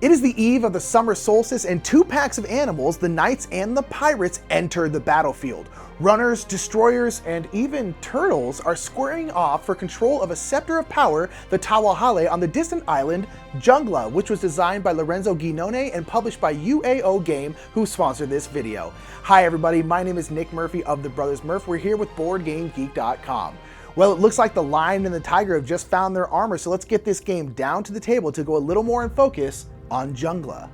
It is the eve of the summer solstice and two packs of animals, the knights and the pirates, enter the battlefield. Runners, destroyers, and even turtles are squaring off for control of a scepter of power, the Tawahale, on the distant island Jungla, which was designed by Lorenzo Guinone and published by UAO Game, who sponsored this video. Hi everybody, my name is Nick Murphy of the Brothers Murph. We're here with BoardGameGeek.com. Well, it looks like the lion and the tiger have just found their armor, so let's get this game down to the table to go a little more in focus on Jungla.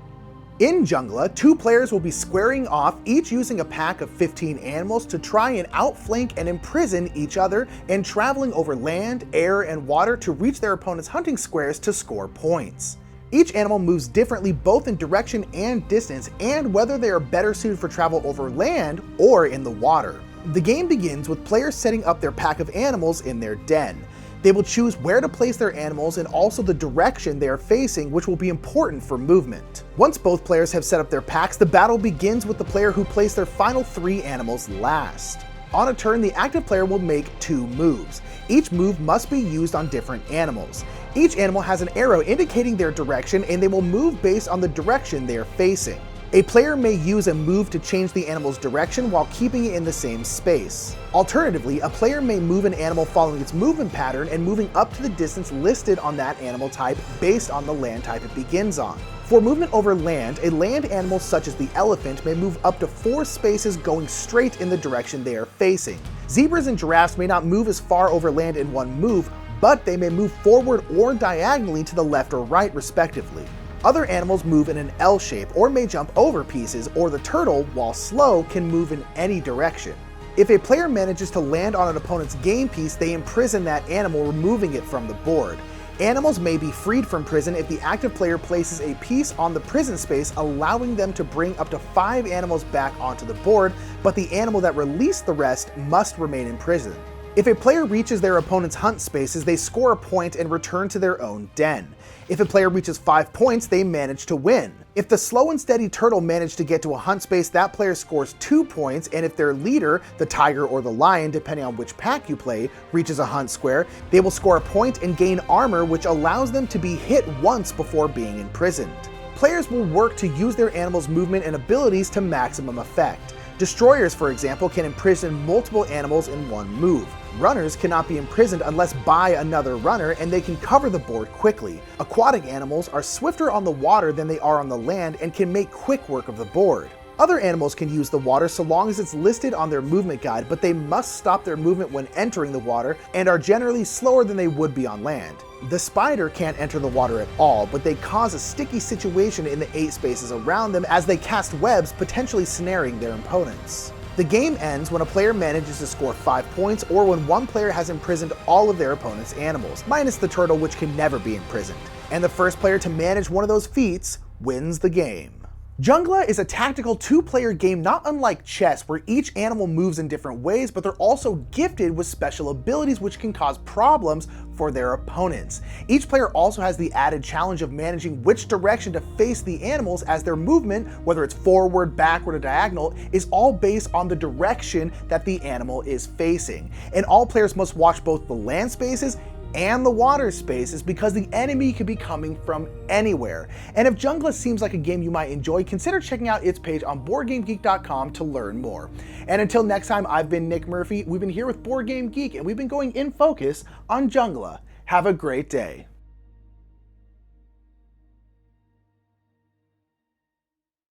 In Jungla, two players will be squaring off, each using a pack of 15 animals to try and outflank and imprison each other, and traveling over land, air, and water to reach their opponent's hunting squares to score points. Each animal moves differently both in direction and distance, and whether they are better suited for travel over land or in the water. The game begins with players setting up their pack of animals in their den. They will choose where to place their animals and also the direction they are facing, which will be important for movement. Once both players have set up their packs, the battle begins with the player who placed their final 3 animals last. On a turn, the active player will make 2 moves. Each move must be used on different animals. Each animal has an arrow indicating their direction, and they will move based on the direction they are facing. A player may use a move to change the animal's direction while keeping it in the same space. Alternatively, a player may move an animal following its movement pattern and moving up to the distance listed on that animal type based on the land type it begins on. For movement over land, a land animal such as the elephant may move up to 4 spaces going straight in the direction they are facing. Zebras and giraffes may not move as far over land in one move, but they may move forward or diagonally to the left or right respectively. Other animals move in an L shape or may jump over pieces, or the turtle, while slow, can move in any direction. If a player manages to land on an opponent's game piece, they imprison that animal, removing it from the board. Animals may be freed from prison if the active player places a piece on the prison space, allowing them to bring up to 5 animals back onto the board, but the animal that released the rest must remain in prison. If a player reaches their opponent's hunt spaces, they score a point and return to their own den. If a player reaches 5 points, they manage to win. If the slow and steady turtle managed to get to a hunt space, that player scores 2 points, and if their leader, the tiger or the lion, depending on which pack you play, reaches a hunt square, they will score a point and gain armor, which allows them to be hit once before being imprisoned. Players will work to use their animal's movement and abilities to maximum effect. Destroyers, for example, can imprison multiple animals in one move. Runners cannot be imprisoned unless by another runner, and they can cover the board quickly. Aquatic animals are swifter on the water than they are on the land and can make quick work of the board. Other animals can use the water so long as it's listed on their movement guide, but they must stop their movement when entering the water and are generally slower than they would be on land. The spider can't enter the water at all, but they cause a sticky situation in the 8 spaces around them as they cast webs, potentially snaring their opponents. The game ends when a player manages to score 5 points, or when one player has imprisoned all of their opponent's animals, minus the turtle, which can never be imprisoned. And the first player to manage one of those feats wins the game. Jungla is a tactical 2-player game not unlike chess, where each animal moves in different ways, but they're also gifted with special abilities which can cause problems for their opponents. Each player also has the added challenge of managing which direction to face the animals, as their movement, whether it's forward, backward, or diagonal, is all based on the direction that the animal is facing. And all players must watch both the land spaces and the water spaces, because the enemy could be coming from anywhere. And if Jungla seems like a game you might enjoy, consider checking out its page on BoardGameGeek.com to learn more. And until next time, I've been Nick Murphy. We've been here with Board Game Geek, and we've been going in focus on Jungla. Have a great day.